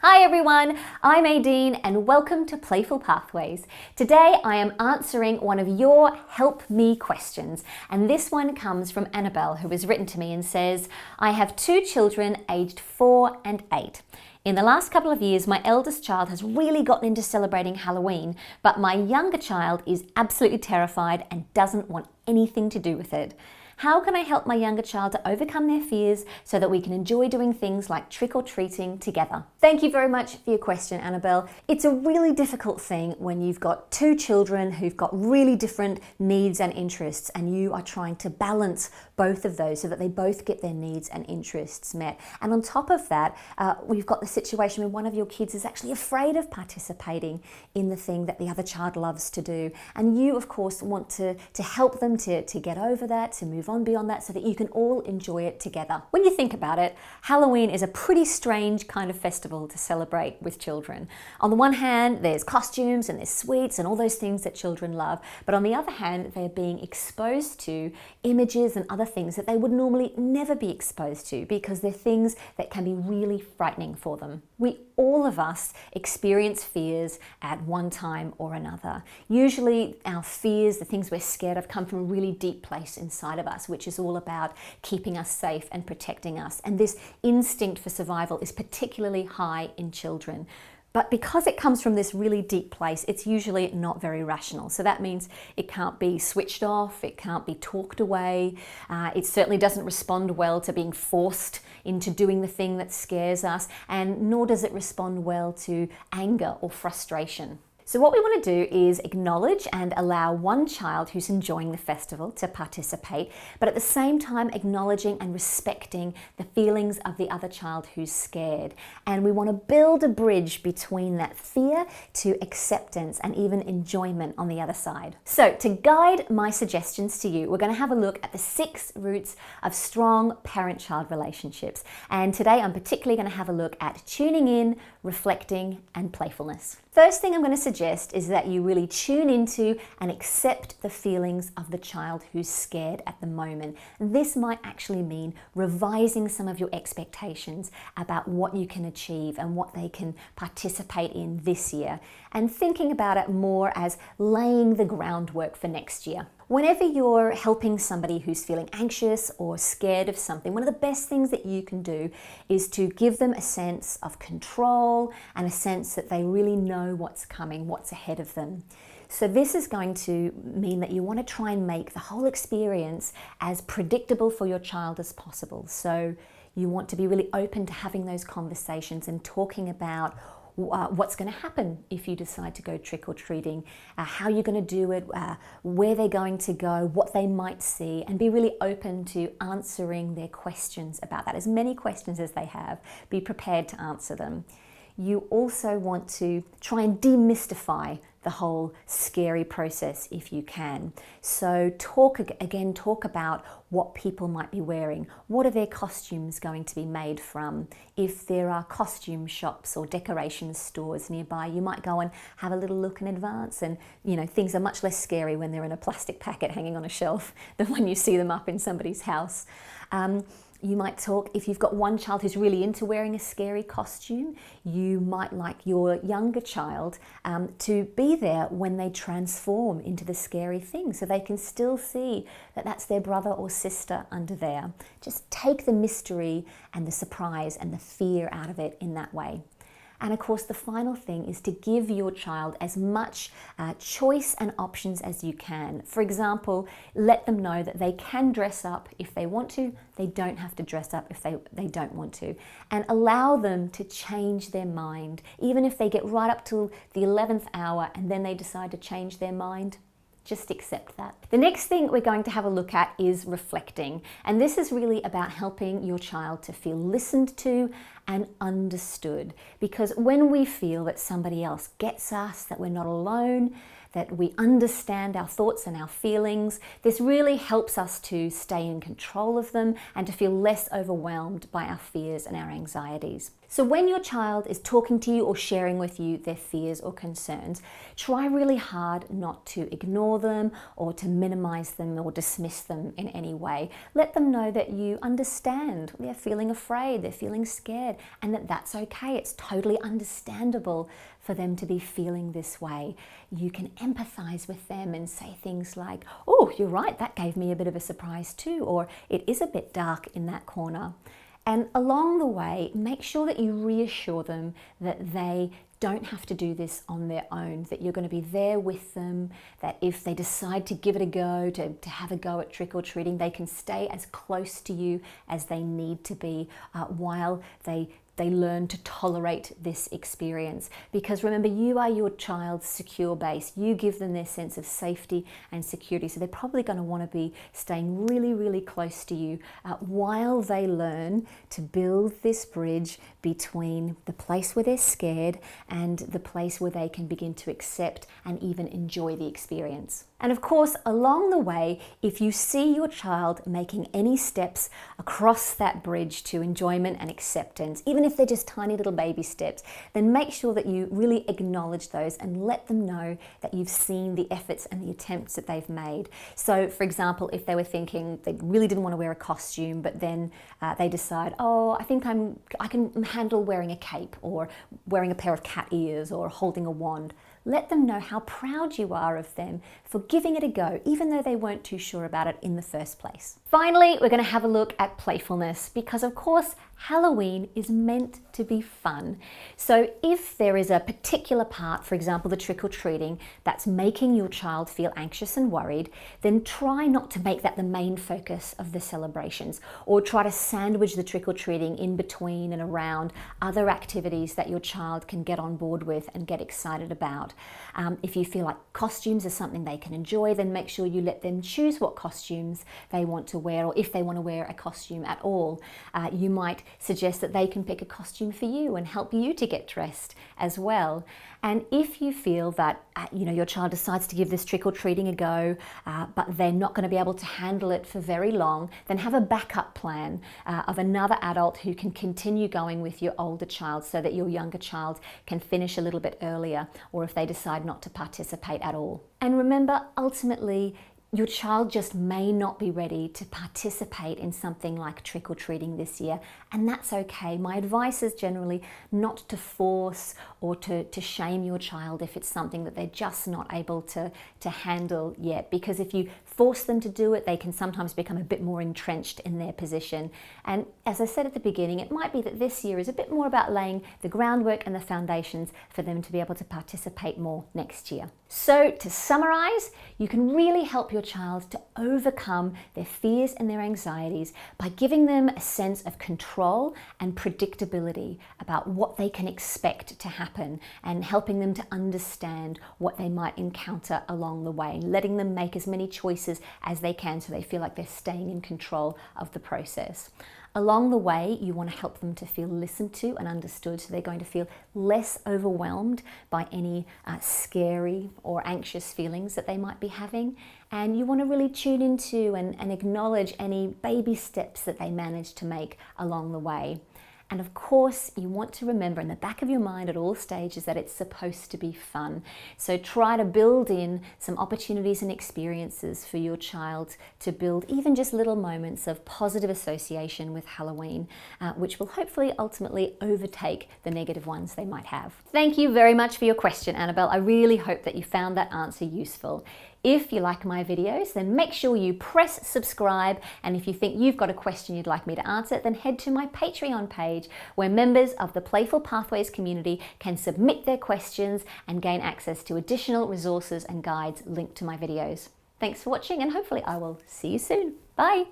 Hi everyone, I'm Aideen and welcome to Playful Pathways. Today I am answering one of your help me questions, and this one comes from Annabelle, who has written to me and says, I have two children aged 4 and 8. In the last couple of years, my eldest child has really gotten into celebrating Halloween, but my younger child is absolutely terrified and doesn't want anything to do with it. How can I help my younger child to overcome their fears so that we can enjoy doing things like trick-or-treating together? Thank you very much for your question, Annabelle. It's a really difficult thing when you've got two children who've got really different needs and interests, and you are trying to balance both of those so that they both get their needs and interests met. And on top of that, we've got the situation where one of your kids is actually afraid of participating in the thing that the other child loves to do. And you, of course, want to help them to get over that, to move on beyond that so that you can all enjoy it together. When you think about it, Halloween is a pretty strange kind of festival to celebrate with children. On the one hand, there's costumes and there's sweets and all those things that children love, but on the other hand, they're being exposed to images and other things that they would normally never be exposed to because they're things that can be really frightening for them. All of us experience fears at one time or another. Usually our fears, the things we're scared of, come from a really deep place inside of us, which is all about keeping us safe and protecting us. And this instinct for survival is particularly high in children. But because it comes from this really deep place, it's usually not very rational. So that means it can't be switched off, it can't be talked away. It certainly doesn't respond well to being forced into doing the thing that scares us, and nor does it respond well to anger or frustration. So what we want to do is acknowledge and allow one child who's enjoying the festival to participate, but at the same time acknowledging and respecting the feelings of the other child who's scared. And we want to build a bridge between that fear to acceptance and even enjoyment on the other side. So to guide my suggestions to you, we're going to have a look at the 6 roots of strong parent-child relationships. And today I'm particularly going to have a look at tuning in, reflecting, and playfulness. First thing I'm going to suggest is that you really tune into and accept the feelings of the child who's scared at the moment. This might actually mean revising some of your expectations about what you can achieve and what they can participate in this year, and thinking about it more as laying the groundwork for next year. Whenever you're helping somebody who's feeling anxious or scared of something, one of the best things that you can do is to give them a sense of control and a sense that they really know what's coming, what's ahead of them. So this is going to mean that you want to try and make the whole experience as predictable for your child as possible. So you want to be really open to having those conversations and talking about what's going to happen if you decide to go trick-or-treating, how you're going to do it, where they're going to go, what they might see, and be really open to answering their questions about that. As many questions as they have, be prepared to answer them. You also want to try and demystify the whole scary process if you can. So talk about what people might be wearing. What are their costumes going to be made from? If there are costume shops or decoration stores nearby, you might go and have a little look in advance, and things are much less scary when they're in a plastic packet hanging on a shelf than when you see them up in somebody's house. You might talk, if you've got one child who's really into wearing a scary costume, you might like your younger child to be there when they transform into the scary thing, so they can still see that that's their brother or sister under there. Just take the mystery and the surprise and the fear out of it in that way. And of course, the final thing is to give your child as much choice and options as you can. For example, let them know that they can dress up if they want to. They don't have to dress up if they don't want to. And allow them to change their mind. Even if they get right up till the 11th hour and then they decide to change their mind, just accept that. The next thing we're going to have a look at is reflecting. And this is really about helping your child to feel listened to and understood. Because when we feel that somebody else gets us, that we're not alone, that we understand our thoughts and our feelings, this really helps us to stay in control of them and to feel less overwhelmed by our fears and our anxieties. So when your child is talking to you or sharing with you their fears or concerns, try really hard not to ignore them or to minimize them or dismiss them in any way. Let them know that you understand. They're feeling afraid, they're feeling scared. scared, and that's okay. It's totally understandable for them to be feeling this way. You can empathize with them and say things like, oh, you're right, that gave me a bit of a surprise too, or it is a bit dark in that corner. And along the way, make sure that you reassure them that they don't have to do this on their own, that you're going to be there with them, that if they decide to give it a go, to have a go at trick-or-treating, they can stay as close to you as they need to be while they learn to tolerate this experience. Because remember, you are your child's secure base. You give them their sense of safety and security. So they're probably going to want to be staying really, really close to you while they learn to build this bridge between the place where they're scared and the place where they can begin to accept and even enjoy the experience. And of course, along the way, if you see your child making any steps across that bridge to enjoyment and acceptance, even if they're just tiny little baby steps, then make sure that you really acknowledge those and let them know that you've seen the efforts and the attempts that they've made. So for example, if they were thinking they really didn't want to wear a costume, but then they decide, oh, I think I can handle wearing a cape or wearing a pair of cat ears or holding a wand. Let them know how proud you are of them for giving it a go, even though they weren't too sure about it in the first place. Finally, we're going to have a look at playfulness because, of course, Halloween is meant to be fun. So if there is a particular part, for example, the trick-or-treating, that's making your child feel anxious and worried, then try not to make that the main focus of the celebrations, or try to sandwich the trick-or-treating in between and around other activities that your child can get on board with and get excited about. If you feel like costumes are something they can enjoy, then make sure you let them choose what costumes they want to wear, or if they want to wear a costume at all. You might suggest that they can pick a costume for you and help you to get dressed as well. And if you feel that your child decides to give this trick-or-treating a go, but they're not going to be able to handle it for very long, then have a backup plan of another adult who can continue going with your older child so that your younger child can finish a little bit earlier, or if they decide not to participate at all. And remember, ultimately, your child just may not be ready to participate in something like trick-or-treating this year, and that's okay. My advice is generally not to force or to shame your child if it's something that they're just not able to handle yet, because if you force them to do it, they can sometimes become a bit more entrenched in their position. And as I said at the beginning, it might be that this year is a bit more about laying the groundwork and the foundations for them to be able to participate more next year. So to summarize, you can really help your child to overcome their fears and their anxieties by giving them a sense of control and predictability about what they can expect to happen, and helping them to understand what they might encounter along the way, letting them make as many choices as they can so they feel like they're staying in control of the process. Along the way, you want to help them to feel listened to and understood, so they're going to feel less overwhelmed by any scary or anxious feelings that they might be having. And you want to really tune into and acknowledge any baby steps that they manage to make along the way. And of course, you want to remember in the back of your mind at all stages that it's supposed to be fun. So try to build in some opportunities and experiences for your child to build even just little moments of positive association with Halloween, which will hopefully ultimately overtake the negative ones they might have. Thank you very much for your question, Annabelle. I really hope that you found that answer useful. If you like my videos, then make sure you press subscribe, and if you think you've got a question you'd like me to answer, then head to my Patreon page where members of the Playful Pathways community can submit their questions and gain access to additional resources and guides linked to my videos. Thanks for watching, and hopefully I will see you soon. Bye!